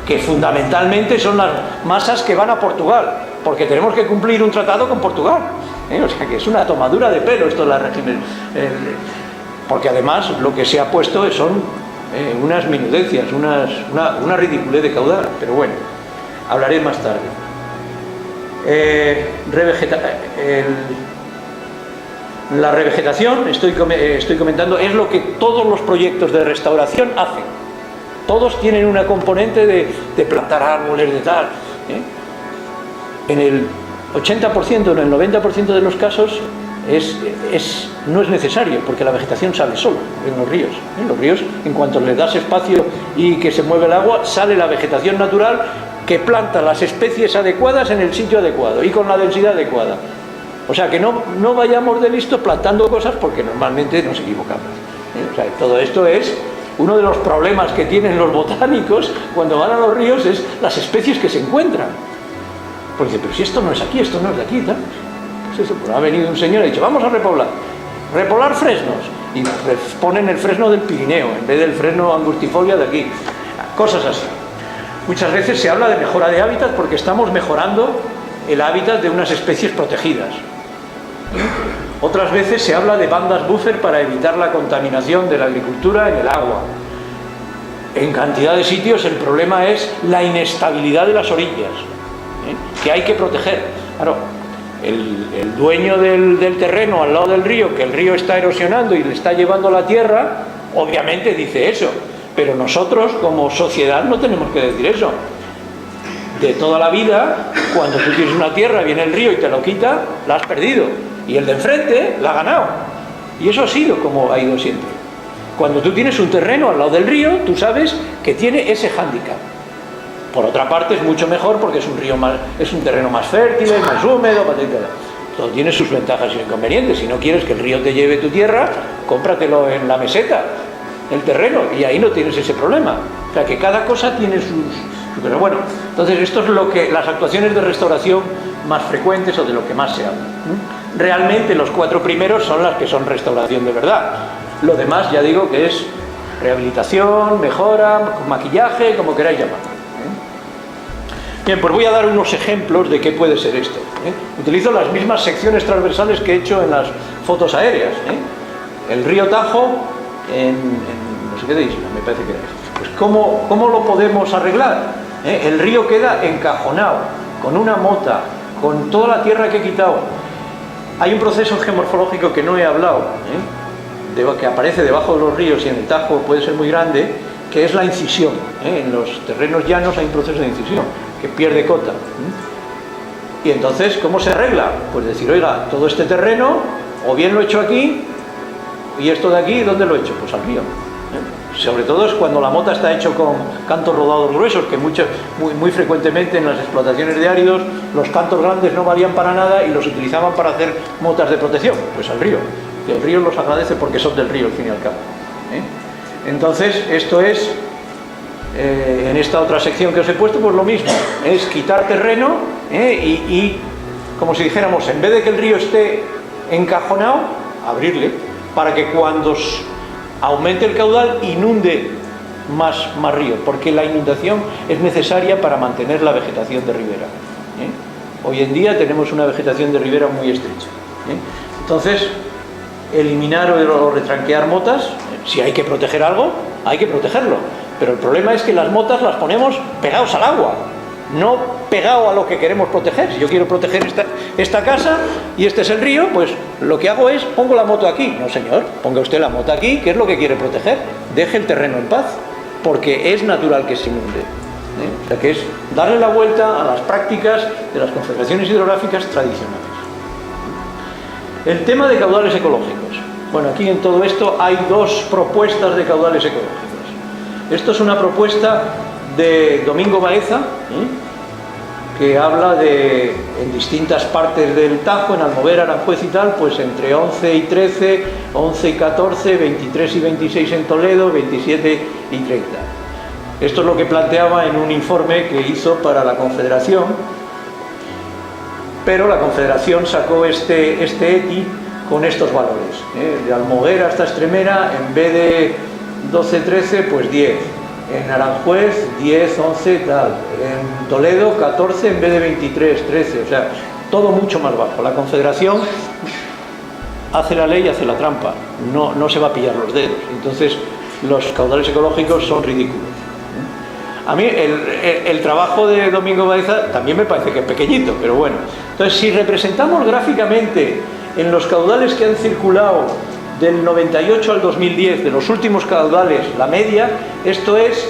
que fundamentalmente son las masas que van a Portugal, porque tenemos que cumplir un tratado con Portugal. O sea que es una tomadura de pelo esto de la régimen, porque además lo que se ha puesto son unas menudencias, una ridiculez de caudal, pero bueno, hablaré más tarde. La revegetación, estoy comentando, es lo que todos los proyectos de restauración hacen. Todos tienen una componente de plantar árboles, de tal. En el 80%, en el 90% de los casos, no es necesario, porque la vegetación sale sola en los ríos. En los ríos, en cuanto les das espacio y que se mueve el agua, sale la vegetación natural que planta las especies adecuadas en el sitio adecuado y con la densidad adecuada. O sea, que no vayamos de listos plantando cosas, porque normalmente nos equivocamos. O sea, todo esto es uno de los problemas que tienen los botánicos cuando van a los ríos, es las especies que se encuentran. Porque pero si esto no es aquí, esto no es de aquí, tal. Pues eso, pues ha venido un señor y ha dicho, vamos a repoblar fresnos, y ponen el fresno del Pirineo en vez del fresno angustifolia de aquí, cosas así. Muchas veces se habla de mejora de hábitat porque estamos mejorando el hábitat de unas especies protegidas. Otras veces se habla de bandas buffer para evitar la contaminación de la agricultura en el agua. En cantidad de sitios el problema es la inestabilidad de las orillas, que hay que proteger. Claro, el dueño del terreno al lado del río, que el río está erosionando y le está llevando la tierra, obviamente dice eso, pero nosotros como sociedad no tenemos que decir eso. De toda la vida, cuando tú tienes una tierra, viene el río y te lo quita, la has perdido, y el de enfrente la ha ganado, y eso ha sido como ha ido siempre. Cuando tú tienes un terreno al lado del río, tú sabes que tiene ese hándicap. Por otra parte es mucho mejor porque es un terreno más fértil, más húmedo, etc. Todo tiene sus ventajas y inconvenientes. Si no quieres que el río te lleve tu tierra, cómpratelo en la meseta, el terreno, y ahí no tienes ese problema. O sea que cada cosa tiene pero bueno, entonces esto es lo que las actuaciones de restauración más frecuentes o de lo que más se habla. Realmente los 4 primeros son las que son restauración de verdad. Lo demás ya digo que es rehabilitación, mejora, maquillaje, como queráis llamarlo. Bien, pues voy a dar unos ejemplos de qué puede ser esto. Utilizo las mismas secciones transversales que he hecho en las fotos aéreas. El río Tajo, no sé qué de isla, me parece que era. Pues ¿cómo lo podemos arreglar? El río queda encajonado, con una mota, con toda la tierra que he quitado. Hay un proceso geomorfológico que no he hablado, que aparece debajo de los ríos y en el Tajo puede ser muy grande, que es la incisión. En los terrenos llanos hay un proceso de incisión que pierde cota. Y entonces, ¿cómo se arregla? Pues decir, oiga, todo este terreno, o bien lo he hecho aquí, y esto de aquí, ¿dónde lo he hecho? Pues al río. Sobre todo es cuando la mota está hecho con cantos rodados gruesos, que muy frecuentemente en las explotaciones de áridos los cantos grandes no valían para nada y los utilizaban para hacer motas de protección. Pues al río, que el río los agradece porque son del río al fin y al cabo. Entonces esto es, en esta otra sección que os he puesto, pues lo mismo, es quitar terreno y como si dijéramos, en vez de que el río esté encajonado, abrirle, para que cuando aumente el caudal inunde más río, porque la inundación es necesaria para mantener la vegetación de ribera. Hoy en día tenemos una vegetación de ribera muy estrecha. Entonces, eliminar o retranquear motas, si hay que proteger algo, hay que protegerlo, pero el problema es que las motas las ponemos pegados al agua, no pegado a lo que queremos proteger. Si yo quiero proteger esta casa y este es el río, pues lo que hago es, pongo la moto aquí. No señor, ponga usted la moto aquí, que es lo que quiere proteger. Deje el terreno en paz, porque es natural que se inunde. O sea que es darle la vuelta a las prácticas de las confederaciones hidrográficas tradicionales. El tema de caudales ecológicos. Bueno, aquí en todo esto hay 2 propuestas de caudales ecológicos. Esto es una propuesta de Domingo Baeza, que habla de, en distintas partes del Tajo, en Almovera, Aranjuez y tal, pues entre 11 y 13, 11 y 14, 23 y 26 en Toledo, 27 y 30. Esto es lo que planteaba en un informe que hizo para la Confederación, pero la Confederación sacó este ETI con estos valores. De Almovera hasta Extremera, en vez de 12, 13, pues 10. En Aranjuez 10, 11, tal. En Toledo 14 en vez de 23, 13. O sea, todo mucho más bajo. La Confederación hace la ley, hace la trampa. No se va a pillar los dedos. Entonces, los caudales ecológicos son ridículos. A mí el trabajo de Domingo Baeza también me parece que es pequeñito, pero bueno. Entonces, si representamos gráficamente en los caudales que han circulado del 98 al 2010, de los últimos caudales, la media, esto es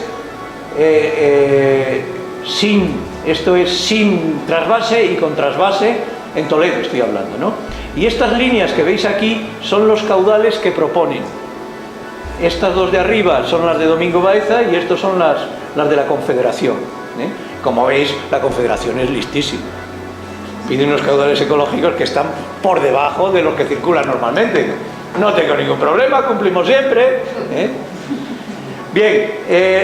sin trasvase y con trasvase en Toledo estoy hablando, ¿no? Y estas líneas que veis aquí son los caudales que proponen. Estas dos de arriba son las de Domingo Baeza y estos son las de la Confederación, ¿eh? Como veis, la Confederación es listísima. Pide unos caudales ecológicos que están por debajo de los que circulan normalmente. No tengo ningún problema, cumplimos siempre, ¿eh? Bien,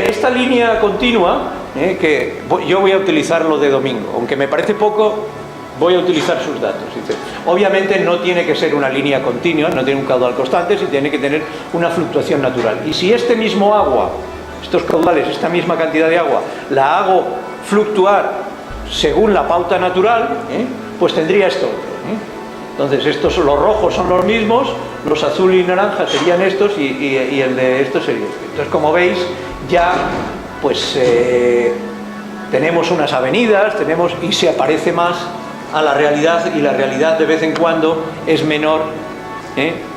esta línea continua, que yo voy a utilizar lo de Domingo, aunque me parece poco, voy a utilizar sus datos. Dice, obviamente no tiene que ser una línea continua, no tiene un caudal constante, sino tiene que tener una fluctuación natural. Y si este mismo agua, estos caudales, esta misma cantidad de agua, la hago fluctuar según la pauta natural, pues tendría esto otro. Entonces estos, los rojos son los mismos, los azul y naranja serían estos y el de estos sería este. Entonces, como veis, ya pues tenemos unas avenidas, y se aparece más a la realidad, y la realidad de vez en cuando es menor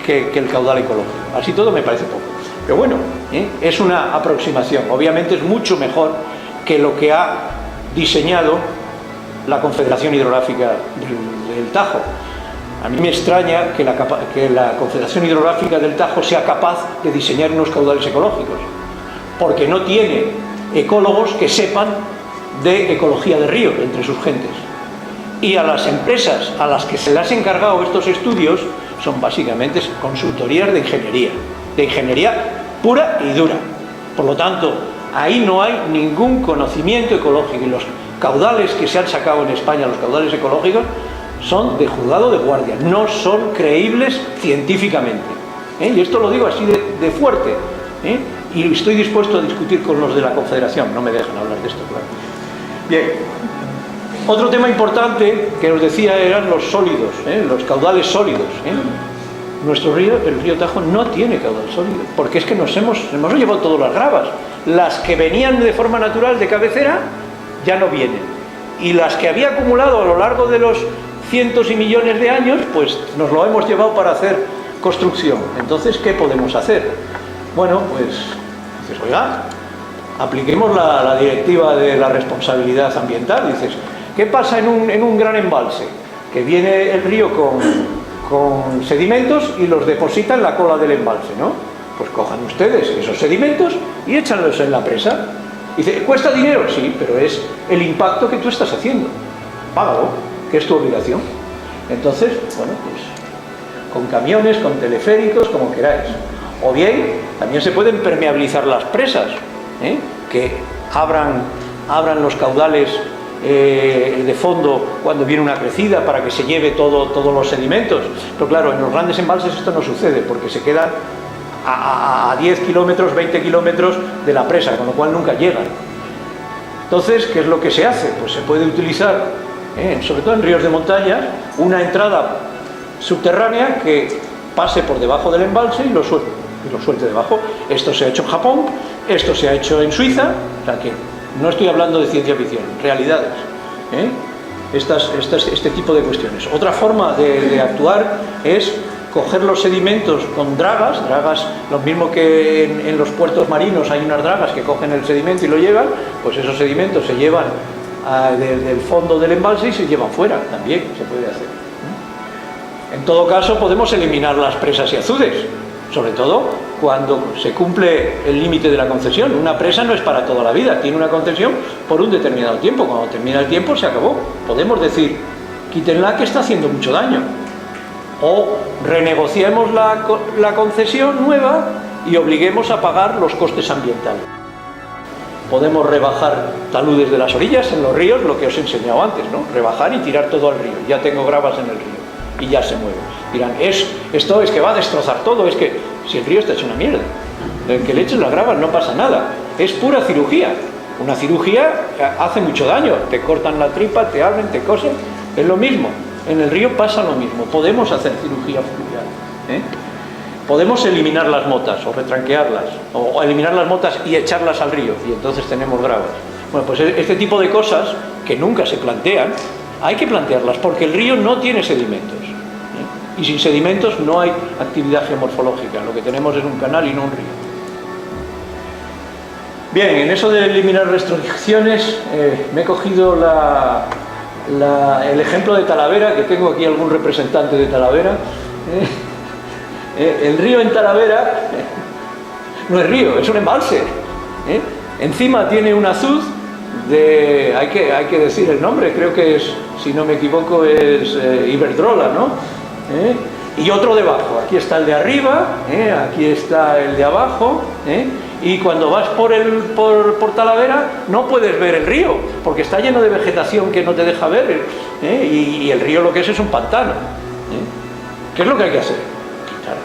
que el caudal ecológico. Así todo me parece poco. Pero bueno, es una aproximación. Obviamente es mucho mejor que lo que ha diseñado la Confederación Hidrográfica del Tajo. A mí me extraña que la Confederación Hidrográfica del Tajo sea capaz de diseñar unos caudales ecológicos, porque no tiene ecólogos que sepan de ecología de río entre sus gentes. Y a las empresas a las que se les han encargado estos estudios son básicamente consultorías de ingeniería pura y dura. Por lo tanto, ahí no hay ningún conocimiento ecológico, y los caudales que se han sacado en España, los caudales ecológicos, son de juzgado de guardia, no son creíbles científicamente. Y esto lo digo así de fuerte, y estoy dispuesto a discutir con los de la Confederación, no me dejan hablar de esto, claro. Bien, otro tema importante que os decía eran los sólidos, los caudales sólidos. Nuestro río, el río Tajo, no tiene caudal sólido, porque es que nos hemos llevado todas las gravas. Las que venían de forma natural de cabecera ya no vienen, y las que había acumulado a lo largo de los cientos y millones de años, pues nos lo hemos llevado para hacer construcción. Entonces, ¿qué podemos hacer? Bueno, pues dices, oiga, apliquemos la directiva de la responsabilidad ambiental. Dices, ¿qué pasa en un gran embalse? Que viene el río con sedimentos y los deposita en la cola del embalse, ¿no? Pues cojan ustedes esos sedimentos y échanlos en la presa. Dice, ¿cuesta dinero? Sí, pero es el impacto que tú estás haciendo. Págalo, que es tu obligación. Entonces, bueno, pues con camiones, con teleféricos, como queráis. O bien, también se pueden permeabilizar las presas, que abran los caudales de fondo cuando viene una crecida para que se lleve todos los sedimentos. Pero claro, en los grandes embalses esto no sucede, porque se quedan a 10 kilómetros, 20 kilómetros de la presa, con lo cual nunca llegan. Entonces, ¿qué es lo que se hace? Pues se puede utilizar, sobre todo en ríos de montaña, una entrada subterránea que pase por debajo del embalse y lo suelte debajo. Esto se ha hecho en Japón, esto se ha hecho en Suiza, o sea que no estoy hablando de ciencia ficción, realidades. Este tipo de cuestiones. Otra forma de actuar es coger los sedimentos con dragas, lo mismo que en los puertos marinos hay unas dragas que cogen el sedimento y lo llevan, pues esos sedimentos se llevan del fondo del embalse y se llevan fuera, también se puede hacer. En todo caso, podemos eliminar las presas y azudes, sobre todo cuando se cumple el límite de la concesión. Una presa no es para toda la vida, tiene una concesión por un determinado tiempo. Cuando termina el tiempo, se acabó. Podemos decir, quítenla, que está haciendo mucho daño. O renegociemos la concesión nueva y obliguemos a pagar los costes ambientales. Podemos rebajar taludes de las orillas en los ríos, lo que os he enseñado antes, ¿no? Rebajar y tirar todo al río. Ya tengo gravas en el río y ya se mueve. Dirán, esto es que va a destrozar todo, es que si el río está hecho una mierda, el que le eches las gravas no pasa nada, es pura cirugía. Una cirugía hace mucho daño, te cortan la tripa, te abren, te cosen, es lo mismo. En el río pasa lo mismo, podemos hacer cirugía fluvial, podemos eliminar las motas o retranquearlas, o eliminar las motas y echarlas al río, y entonces tenemos gravas. Bueno, pues este tipo de cosas que nunca se plantean, hay que plantearlas, porque el río no tiene sedimentos, y sin sedimentos no hay actividad geomorfológica, lo que tenemos es un canal y no un río. Bien, en eso de eliminar restricciones, me he cogido el ejemplo de Talavera, que tengo aquí algún representante de Talavera. El río en Talavera no es río, es un embalse. Encima tiene un azud de, hay que decir el nombre, creo que es, si no me equivoco, es Iberdrola, ¿no? Y otro debajo. Aquí está el de arriba, aquí está el de abajo, y cuando vas por Talavera no puedes ver el río, porque está lleno de vegetación que no te deja ver, y el río lo que es un pantano. ¿Qué es lo que hay que hacer?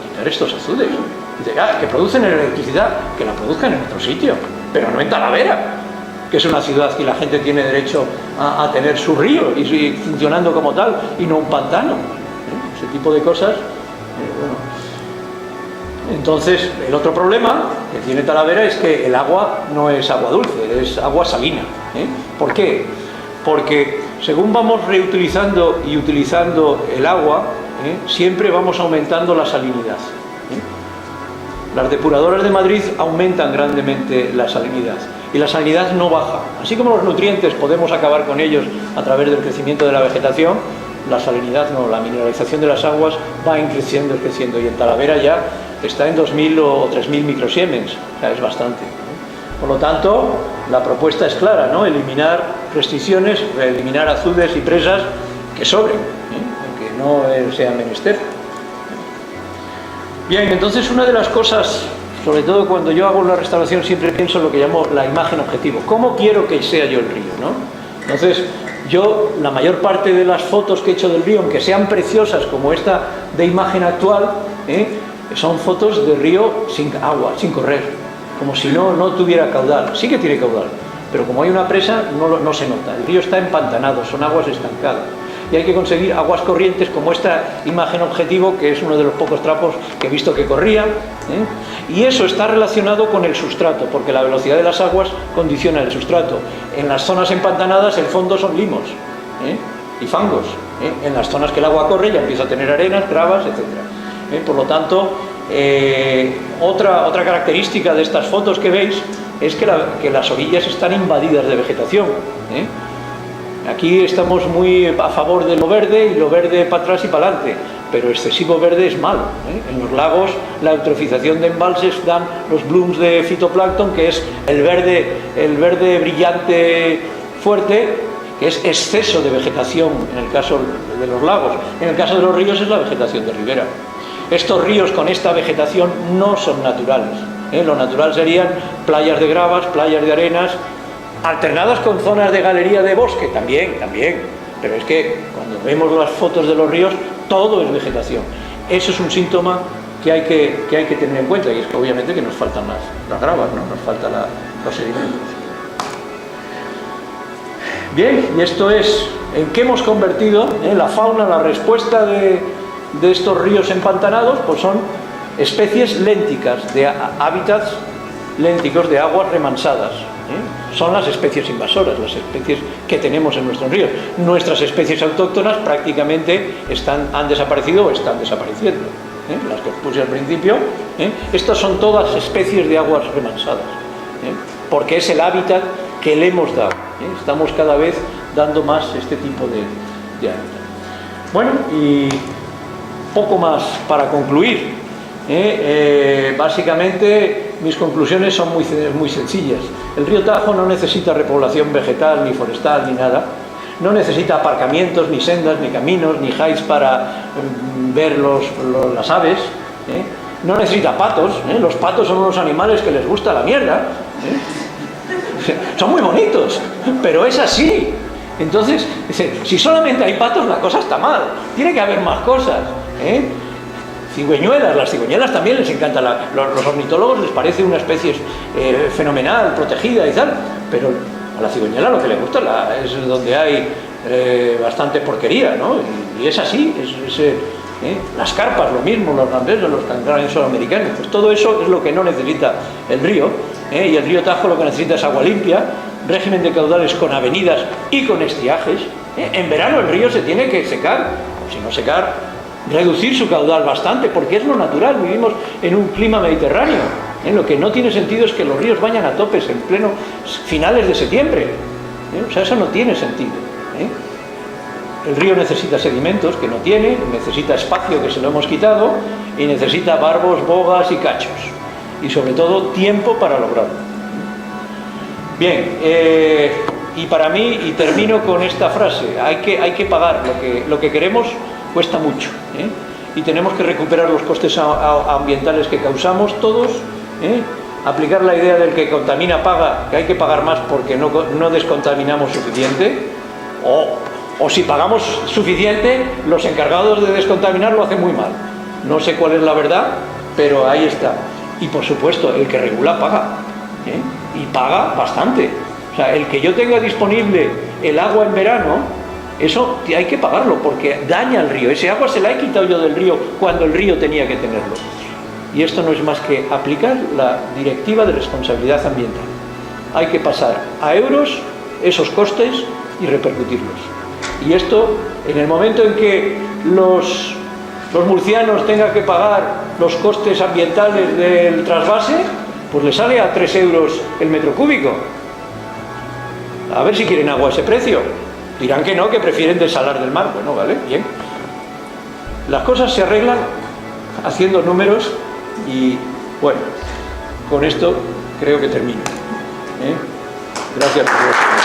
Quitar estos azudes. Que producen electricidad, que la produzcan en otro sitio, pero no en Talavera, que es una ciudad que la gente tiene derecho a tener su río y funcionando como tal, y no un pantano. Ese tipo de cosas. Bueno. Entonces, el otro problema que tiene Talavera es que el agua no es agua dulce, es agua salina. ¿Por qué? Porque según vamos reutilizando y utilizando el agua, siempre vamos aumentando la salinidad. Las depuradoras de Madrid aumentan grandemente la salinidad y la salinidad no baja. Así como los nutrientes podemos acabar con ellos a través del crecimiento de la vegetación, la salinidad no, la mineralización de las aguas va creciendo y en Talavera ya está en 2.000 o 3.000 microsiemens, o sea, es bastante. Por lo tanto, la propuesta es clara, ¿no? Eliminar restricciones, eliminar azudes y presas que sobren, aunque no sea menester. Bien, entonces una de las cosas, sobre todo cuando yo hago una restauración, siempre pienso en lo que llamo la imagen objetivo. ¿Cómo quiero que sea yo el río, no? Entonces, yo, la mayor parte de las fotos que he hecho del río, aunque sean preciosas como esta de imagen actual, son fotos de río sin agua, sin correr, como si no tuviera caudal. Sí que tiene caudal, pero como hay una presa, no se nota. El río está empantanado, son aguas estancadas. Y hay que conseguir aguas corrientes como esta imagen objetivo, que es uno de los pocos trapos que he visto que corría, y eso está relacionado con el sustrato, porque la velocidad de las aguas condiciona el sustrato. En las zonas empantanadas el fondo son limos y fangos. En las zonas que el agua corre ya empieza a tener arenas, gravas, etc. Por lo tanto, otra característica de estas fotos que veis es que las orillas están invadidas de vegetación. Aquí estamos muy a favor de lo verde, y lo verde para atrás y para adelante, pero excesivo verde es malo. En los lagos la eutrofización de embalses dan los blooms de fitoplancton, que es el verde brillante fuerte, que es exceso de vegetación en el caso de los lagos. En el caso de los ríos es la vegetación de ribera. Estos ríos con esta vegetación no son naturales. Lo natural serían playas de gravas, playas de arenas, alternadas con zonas de galería de bosque, también, pero es que cuando vemos las fotos de los ríos, todo es vegetación. Eso es un síntoma que hay que tener en cuenta, y es que obviamente que nos faltan las gravas, ¿no? Nos faltan los sedimentos. Bien, y esto es en qué hemos convertido la fauna, la respuesta de estos ríos empantanados, pues son especies lénticas, de hábitats lénticos, de aguas remansadas. Son las especies invasoras, las especies que tenemos en nuestros ríos. Nuestras especies autóctonas prácticamente han desaparecido o están desapareciendo. Las que os puse al principio, estas son todas especies de aguas remansadas, porque es el hábitat que le hemos dado. Estamos cada vez dando más este tipo de hábitat. Bueno, y poco más para concluir. Básicamente mis conclusiones son muy sencillas. El río Tajo no necesita repoblación vegetal, ni forestal, ni nada. No necesita aparcamientos, ni sendas, ni caminos, ni highs para ver las aves. No necesita patos. Los patos son unos animales que les gusta la mierda. Son muy bonitos, pero es así. Entonces, si solamente hay patos, la cosa está mal. Tiene que haber más cosas. Cigüeñuelas, las cigüeñuelas también les encanta. Los ornitólogos les parece una especie fenomenal, protegida y tal, pero a la cigüeñuela lo que le gusta es donde hay bastante porquería, ¿no? Y es así. Las carpas, lo mismo, los gambesos, los cangrejos americanos, pues todo eso es lo que no necesita el río. Y el río Tajo lo que necesita es agua limpia, régimen de caudales con avenidas y con estiajes. En verano el río se tiene que secar, o si no secar, reducir su caudal bastante, porque es lo natural. Vivimos en un clima mediterráneo. Lo que no tiene sentido es que los ríos vayan a topes en pleno finales de septiembre. O sea, eso no tiene sentido. El río necesita sedimentos, que no tiene, necesita espacio, que se lo hemos quitado, y necesita barbos, bogas y cachos. Y sobre todo, tiempo para lograrlo. Bien, y para mí, y termino con esta frase, hay que pagar, lo que queremos cuesta mucho, y tenemos que recuperar los costes ambientales que causamos todos, aplicar la idea del que contamina paga, que hay que pagar más porque no descontaminamos suficiente, o si pagamos suficiente, los encargados de descontaminar lo hacen muy mal. No sé cuál es la verdad, pero ahí está. Y por supuesto, el que regula paga, y paga bastante. O sea, el que yo tenga disponible el agua en verano, eso hay que pagarlo porque daña al río. Ese agua se la he quitado yo del río cuando el río tenía que tenerlo. Y esto no es más que aplicar la Directiva de Responsabilidad Ambiental. Hay que pasar a euros esos costes y repercutirlos. Y esto, en el momento en que los murcianos tengan que pagar los costes ambientales del trasvase, pues les sale a 3 euros el metro cúbico. A ver si quieren agua a ese precio. Dirán que no, que prefieren desalar del mar. Bueno, vale, bien. Las cosas se arreglan haciendo números y, bueno, con esto creo que termino. Gracias por